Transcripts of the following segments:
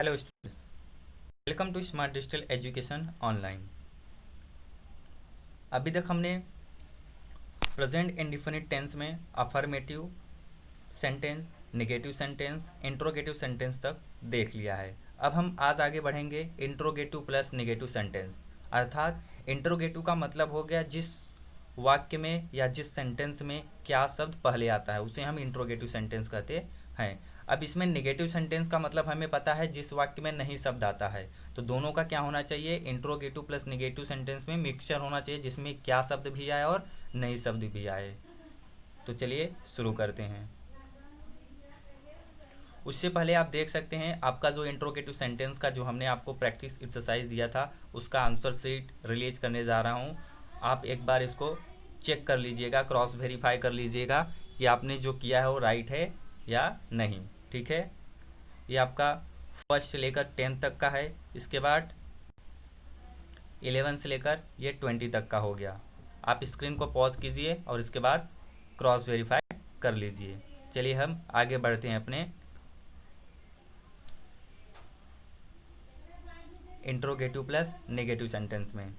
Hello students, welcome to smart digital education online. अभी तक हमने प्रेजेंट इंडिफिनिट टेंस में affirmative sentence, negative sentence, interrogative sentence तक देख लिया है। अब हम आज आगे बढ़ेंगे इंट्रोगेटिव प्लस नेगेटिव सेंटेंस। अर्थात इंट्रोगेटिव का मतलब हो गया जिस वाक्य में या जिस सेंटेंस में क्या शब्द पहले आता है उसे हम इंट्रोगेटिव सेंटेंस कहते हैं। अब इसमें नेगेटिव सेंटेंस का मतलब हमें पता है जिस वाक्य में नहीं शब्द आता है। तो दोनों का क्या होना चाहिए, इंट्रोगेटिव प्लस नेगेटिव सेंटेंस में मिक्सचर होना चाहिए जिसमें क्या शब्द भी आए और नहीं शब्द भी आए। तो चलिए शुरू करते हैं। उससे पहले आप देख सकते हैं आपका जो इंट्रोगेटिव सेंटेंस का जो हमने आपको प्रैक्टिस एक्सरसाइज दिया था उसका आंसर शीट रिलीज करने जा रहा हूँ। आप एक बार इसको चेक कर लीजिएगा, क्रॉस वेरीफाई कर लीजिएगा कि आपने जो किया है वो राइट है या नहीं। ठीक है, ये आपका फर्स्ट से लेकर 10 तक का है, इसके बाद 11 से लेकर ये 20 तक का हो गया। आप स्क्रीन को पॉज कीजिए और इसके बाद क्रॉस वेरीफाई कर लीजिए। चलिए हम आगे बढ़ते हैं अपने इंट्रोगेटिव प्लस नेगेटिव सेंटेंस में।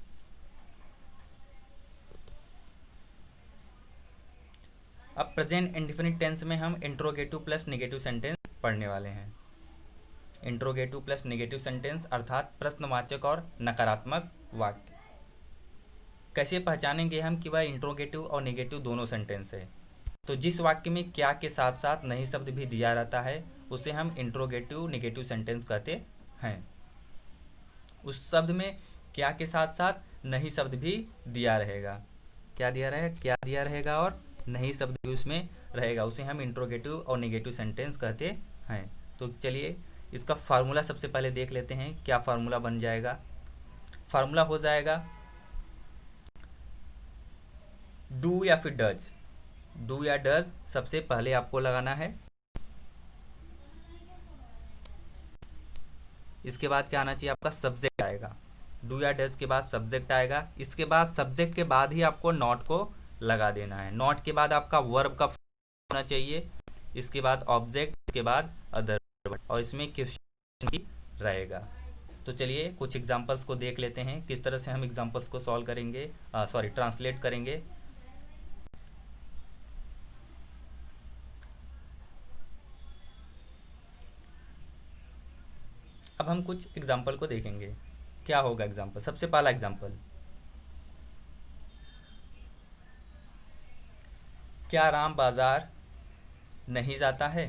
अब प्रेजेंट इंडेफिनिट टेंस में हम इंट्रोगेटिव प्लस नेगेटिव सेंटेंस पढ़ने वाले हैं। इंट्रोगेटिव प्लस नेगेटिव सेंटेंस अर्थात प्रश्नवाचक और नकारात्मक वाक्य। कैसे पहचानेंगे हम कि वह इंट्रोगेटिव और नेगेटिव दोनों सेंटेंस है? तो जिस वाक्य में क्या के साथ साथ नहीं शब्द भी दिया रहता है उसे हम इंट्रोगेटिव नेगेटिव सेंटेंस कहते हैं। उस शब्द में क्या के साथ साथ नहीं शब्द भी दिया रहेगा। क्या दिया रहेगा? क्या दिया रहेगा और नहीं शब्द भी उसमें रहेगा, उसे हम इंट्रोगेटिव और नेगेटिव सेंटेंस कहते हैं। तो चलिए इसका फार्मूला सबसे पहले देख लेते हैं। क्या फार्मूला बन जाएगा? फार्मूला हो जाएगा डू या फिर डज। डू या डज सबसे पहले आपको लगाना है। इसके बाद क्या आना चाहिए? आपका सब्जेक्ट आएगा। डू या डज के बाद सब्जेक्ट आएगा। इसके बाद सब्जेक्ट के बाद ही आपको नॉट को लगा देना है। नॉट के बाद आपका वर्ब का होना चाहिए, इसके बाद ऑब्जेक्ट, इसके बाद अदर, और इसमें क्वेश्चन भी रहेगा। तो चलिए कुछ एग्जांपल्स को देख लेते हैं किस तरह से हम एग्जांपल्स को सॉल्व करेंगे, ट्रांसलेट करेंगे। अब हम कुछ एग्जाम्पल को देखेंगे। क्या होगा एग्जाम्पल? सबसे पहला एग्जाम्पल, क्या राम बाजार नहीं जाता है?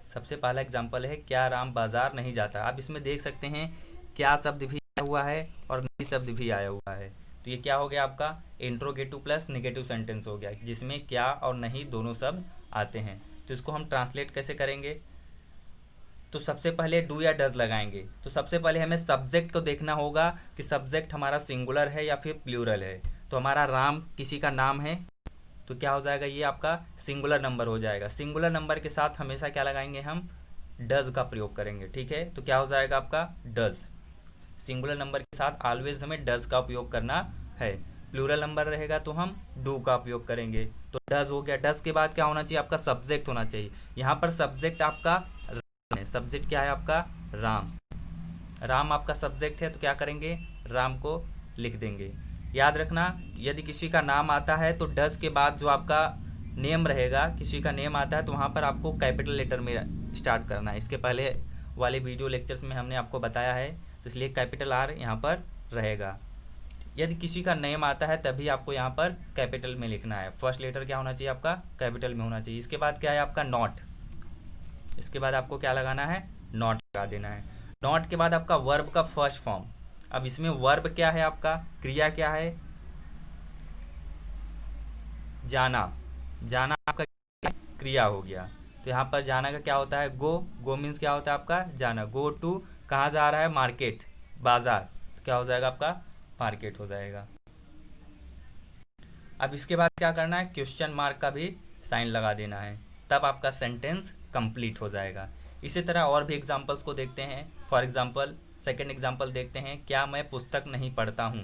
सबसे पहला एग्जाम्पल है क्या राम बाजार नहीं जाता। आप इसमें देख सकते हैं क्या शब्द भी आया हुआ है और नहीं शब्द भी आया हुआ है। तो ये क्या हो गया? आपका इंट्रोगेटिव प्लस नेगेटिव सेंटेंस हो गया जिसमें क्या और नहीं दोनों शब्द आते हैं। तो इसको हम ट्रांसलेट कैसे करेंगे? तो सबसे पहले डू या डज लगाएंगे। तो सबसे पहले हमें सब्जेक्ट को देखना होगा कि सब्जेक्ट हमारा सिंगुलर है या फिर प्लूरल है। तो हमारा राम किसी का नाम है तो क्या हो जाएगा? ये आपका सिंगुलर नंबर हो जाएगा। सिंगुलर नंबर के साथ हमेशा क्या लगाएंगे? हम डज का प्रयोग करेंगे। ठीक है, तो क्या हो जाएगा आपका? डज। सिंगुलर नंबर के साथ ऑलवेज हमें डज का उपयोग करना है। प्लूरल नंबर रहेगा तो हम डू का उपयोग करेंगे। तो डज हो गया। डज के बाद क्या होना चाहिए? आपका सब्जेक्ट होना चाहिए। यहाँ पर सब्जेक्ट आपका राम है। सब्जेक्ट क्या है आपका? राम। राम आपका सब्जेक्ट है तो क्या करेंगे? राम को लिख देंगे। याद रखना यदि किसी का नाम आता है तो डज के बाद जो आपका नेम रहेगा, किसी का नेम आता है तो वहाँ पर आपको कैपिटल लेटर में स्टार्ट करना है। इसके पहले वाले वीडियो लेक्चर्स में हमने आपको बताया है, तो इसलिए कैपिटल आर यहाँ पर रहेगा। यदि किसी का नेम आता है तभी आपको यहाँ पर कैपिटल में लिखना है। फर्स्ट लेटर क्या होना चाहिए? आपका कैपिटल में होना चाहिए। इसके बाद क्या है? आपका नॉट। इसके बाद आपको क्या लगाना है? नॉट लगा देना है। नॉट के बाद आपका वर्ब का फर्स्ट फॉर्म। अब इसमें वर्ब क्या है? आपका क्रिया क्या है? जाना। जाना आपका क्रिया हो गया। तो यहाँ पर जाना का क्या होता है? गो। गो मीन्स क्या होता है? आपका जाना। गो टू कहाँ जा रहा है? मार्केट, बाजार। तो क्या हो जाएगा? आपका मार्केट हो जाएगा। अब इसके बाद क्या करना है? क्वेश्चन मार्क का भी साइन लगा देना है, तब आपका सेंटेंस कंप्लीट हो जाएगा। इसी तरह और भी एग्जांपल्स को देखते हैं। फॉर एग्जांपल सेकंड एग्जांपल देखते हैं। क्या मैं पुस्तक नहीं पढ़ता हूँ?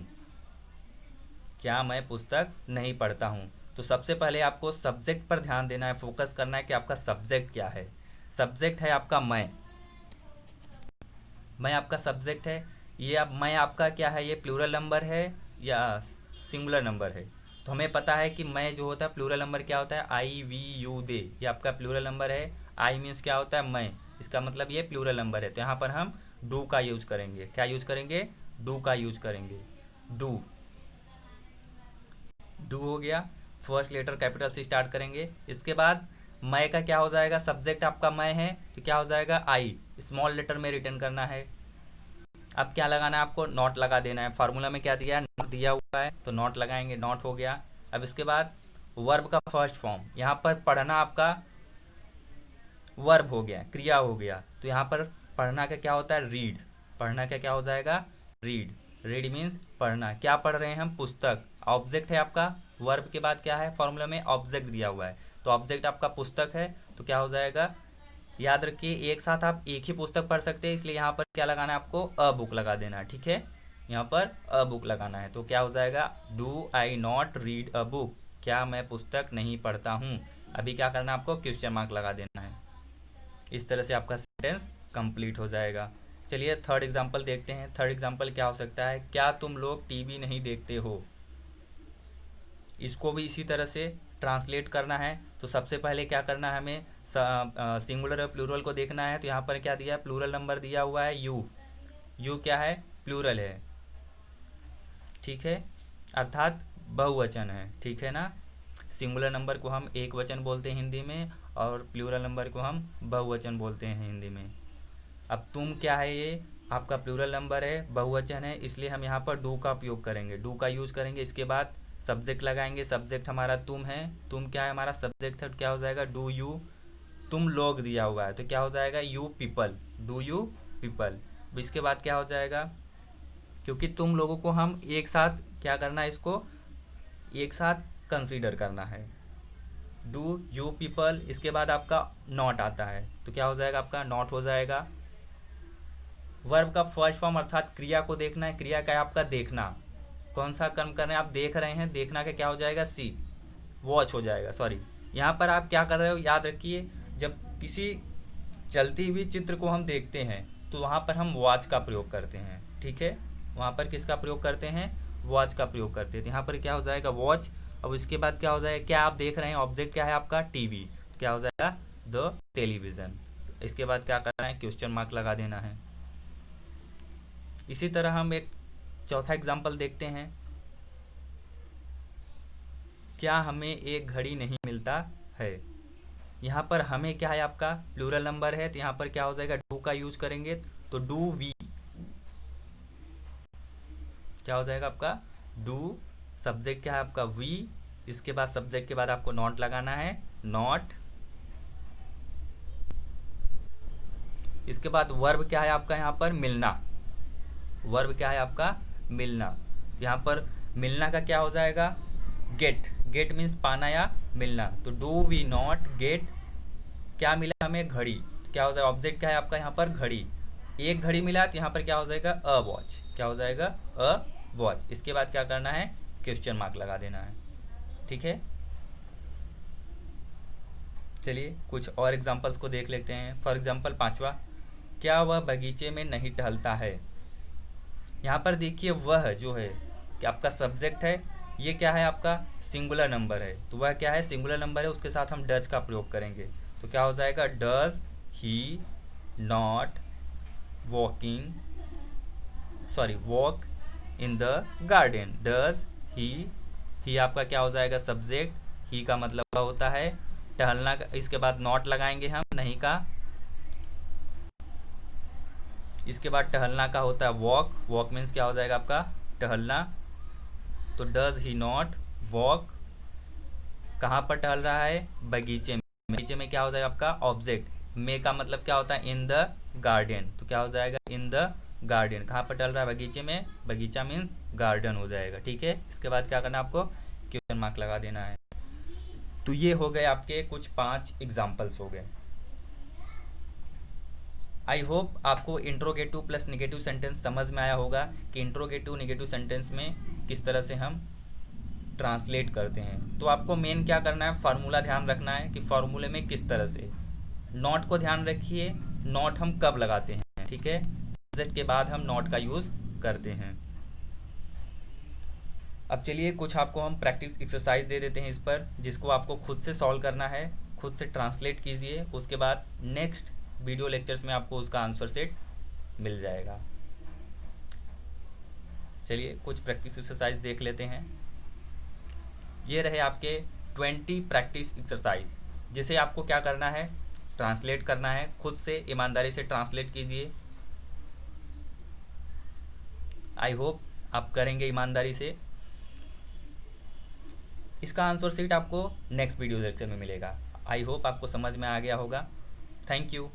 क्या मैं पुस्तक नहीं पढ़ता हूँ? तो सबसे पहले आपको सब्जेक्ट पर ध्यान देना है, फोकस करना है कि आपका सब्जेक्ट क्या है। सब्जेक्ट है आपका मैं। मैं आपका सब्जेक्ट है, ये अब मैं आपका क्या है, ये प्लूरल नंबर है या सिंगुलर नंबर है। तो हमें पता है कि मैं जो होता है प्लूरल नंबर क्या होता है, आई वी यू दे, ये आपका प्लूरल नंबर है। आई मीन्स क्या होता है, मैं, इसका मतलब ये प्लूरल नंबर है। तो यहाँ पर हम डू का यूज करेंगे। क्या यूज करेंगे, डू का यूज करेंगे। डू, डू हो गया। फर्स्ट लेटर कैपिटल से स्टार्ट करेंगे। इसके बाद मैं का क्या हो जाएगा, सब्जेक्ट आपका मैं है तो क्या हो जाएगा, आई, स्मॉल लेटर में रिटर्न करना है। अब क्या लगाना है आपको, नॉट लगा देना है। फार्मूला में क्या दिया है, नॉट दिया हुआ है तो नॉट लगाएंगे, नॉट हो गया। अब इसके बाद वर्ब का फर्स्ट फॉर्म, यहाँ पर पढ़ना आपका वर्ब हो गया, क्रिया हो गया। तो यहाँ पर पढ़ना का क्या होता है, रीड। पढ़ना का क्या हो जाएगा, रीड। रीड मीन्स पढ़ना। क्या पढ़ रहे हैं हम, पुस्तक। ऑब्जेक्ट है आपका, वर्ब के बाद क्या है, फॉर्मूला में ऑब्जेक्ट दिया हुआ है तो ऑब्जेक्ट आपका पुस्तक है। तो क्या हो जाएगा, याद रखिए एक साथ आप एक ही पुस्तक पढ़ सकते हैं, इसलिए यहाँ पर क्या लगाना है आपको, अ बुक लगा देना है। ठीक है, यहाँ पर अ बुक लगाना है। तो क्या हो जाएगा, do I not read a book, क्या मैं पुस्तक नहीं पढ़ता हूँ। अभी क्या करना है आपको, क्वेश्चन मार्क लगा देना है। इस तरह से आपका सेंटेंस कंप्लीट हो जाएगा। चलिए थर्ड एग्जाम्पल देखते हैं। थर्ड एग्जाम्पल क्या हो सकता है, क्या तुम लोग टीवी नहीं देखते हो। इसको भी इसी तरह से ट्रांसलेट करना है। तो सबसे पहले क्या करना है, हमें सिंगुलर और प्लूरल को देखना है। तो यहाँ पर क्या दिया है, प्लूरल नंबर दिया हुआ है यू। यू क्या है, प्लूरल है, ठीक है, अर्थात बहुवचन है, ठीक है ना। सिंगुलर नंबर को हम एक वचन बोलते हैं हिंदी में और प्लूरल नंबर को हम बहुवचन बोलते हैं हिंदी में। अब तुम क्या है, ये आपका प्लूरल नंबर है, बहुवचन है, इसलिए हम यहाँ पर डू का उपयोग करेंगे, डू का यूज़ करेंगे। इसके बाद सब्जेक्ट लगाएंगे, सब्जेक्ट हमारा तुम है, तुम क्या है हमारा सब्जेक्ट है, तो क्या हो जाएगा, डू यू। तुम लोग दिया हुआ है तो क्या हो जाएगा, you people, do you people. इसके बाद क्या हो जाएगा, क्योंकि तुम लोगों को हम एक साथ क्या करना है, इसको एक साथ कंसीडर करना है, डू यू पीपल। इसके बाद आपका नॉट आता है तो क्या हो जाएगा, आपका नॉट हो जाएगा। वर्ब का फर्स्ट फॉर्म अर्थात क्रिया को देखना है। क्रिया का है आपका देखना, कौन सा कर्म कर रहे हैं आप, देख रहे हैं, देखना का क्या हो जाएगा, सी, वॉच हो जाएगा, सॉरी। यहाँ पर आप क्या कर रहे हो, याद रखिए जब किसी चलती हुई चित्र को हम देखते हैं तो वहाँ पर हम वॉच का प्रयोग करते हैं, ठीक है। वहाँ पर किसका प्रयोग करते हैं, वॉच का प्रयोग करते हैं। तो यहाँ पर क्या हो जाएगा, वॉच। अब इसके बाद क्या हो जाएगा, क्या आप देख रहे हैं, ऑब्जेक्ट क्या है आपका, टीवी, क्या हो जाएगा, द टेलीविज़न। इसके बाद क्या करना है, क्वेश्चन मार्क लगा देना है। इसी तरह हम एक चौथा एग्जाम्पल देखते हैं। क्या हमें एक घड़ी नहीं मिलता है। यहाँ पर हमें क्या है आपका प्लूरल नंबर है तो यहाँ पर क्या हो जाएगा, डू का यूज करेंगे तो डू वी, क्या हो जाएगा आपका, डू। सब्जेक्ट क्या है आपका, वी। इसके बाद सब्जेक्ट के बाद आपको नॉट लगाना है, नॉट। इसके बाद वर्ब क्या है आपका, यहाँ पर मिलना। वर्ब क्या है आपका, मिलना। तो यहाँ पर मिलना का क्या हो जाएगा, गेट। गेट मीन्स पाना या मिलना। तो डू वी नॉट गेट, क्या मिला हमें, घड़ी। क्या हो जाएगा, ऑब्जेक्ट क्या है आपका यहाँ पर, घड़ी। एक घड़ी मिला तो यहाँ पर क्या हो जाएगा, अ वॉच, क्या हो जाएगा, अ वॉच। इसके बाद क्या करना है, क्वेश्चन मार्क लगा देना है, ठीक है। चलिए कुछ और एग्जांपल्स को देख लेते हैं। फॉर एग्जांपल पांचवा, क्या वह बगीचे में नहीं टहलता है। यहाँ पर देखिए वह जो है कि आपका सब्जेक्ट है, ये क्या है आपका सिंगुलर नंबर है, तो वह क्या है सिंगुलर नंबर है, उसके साथ हम डज का प्रयोग करेंगे। तो क्या हो जाएगा, does he not walking, sorry walk in the garden. Does he आपका क्या हो जाएगा, सब्जेक्ट। ही का मतलब होता है टहलना का। इसके बाद नॉट लगाएंगे हम, नहीं का। इसके बाद टहलना का होता है वॉक। वॉक मीन्स क्या हो जाएगा आपका, टहलना। तो डज ही नॉट वॉक, कहाँ पर टहल रहा है, बगीचे में। बगीचे में क्या हो जाएगा आपका ऑब्जेक्ट। मे का मतलब क्या होता है, इन द गार्डन। तो क्या हो जाएगा, इन द गार्डन। कहाँ पर टहल रहा है, बगीचे में। बगीचा मीन्स गार्डन हो जाएगा, ठीक है। इसके बाद क्या करना है आपको, क्वेश्चन मार्क लगा देना है। तो ये हो गए आपके कुछ 5 एग्जाम्पल्स हो गए। आई होप आपको इंट्रोगेटिव प्लस निगेटिव सेंटेंस समझ में आया होगा कि इंट्रोगेटिव निगेटिव सेंटेंस में किस तरह से हम ट्रांसलेट करते हैं। तो आपको मेन क्या करना है, फार्मूला ध्यान रखना है कि फार्मूले में किस तरह से। नॉट को ध्यान रखिए, नॉट हम कब लगाते हैं, ठीक है। Z के बाद हम नॉट का यूज़ करते हैं। अब चलिए कुछ आपको हम प्रैक्टिस एक्सरसाइज दे देते हैं इस पर, जिसको आपको खुद से सॉल्व करना है, खुद से ट्रांसलेट कीजिए, उसके बाद नेक्स्ट वीडियो लेक्चर्स में आपको उसका आंसर सेट मिल जाएगा। चलिए कुछ प्रैक्टिस एक्सरसाइज देख लेते हैं। ये रहे आपके 20 प्रैक्टिस एक्सरसाइज, जिसे आपको क्या करना है, ट्रांसलेट करना है, खुद से ईमानदारी से ट्रांसलेट कीजिए। आई होप आप करेंगे ईमानदारी से। इसका आंसर सीट आपको नेक्स्ट वीडियो लेक्चर में मिलेगा। आई होप आपको समझ में आ गया होगा। Thank you.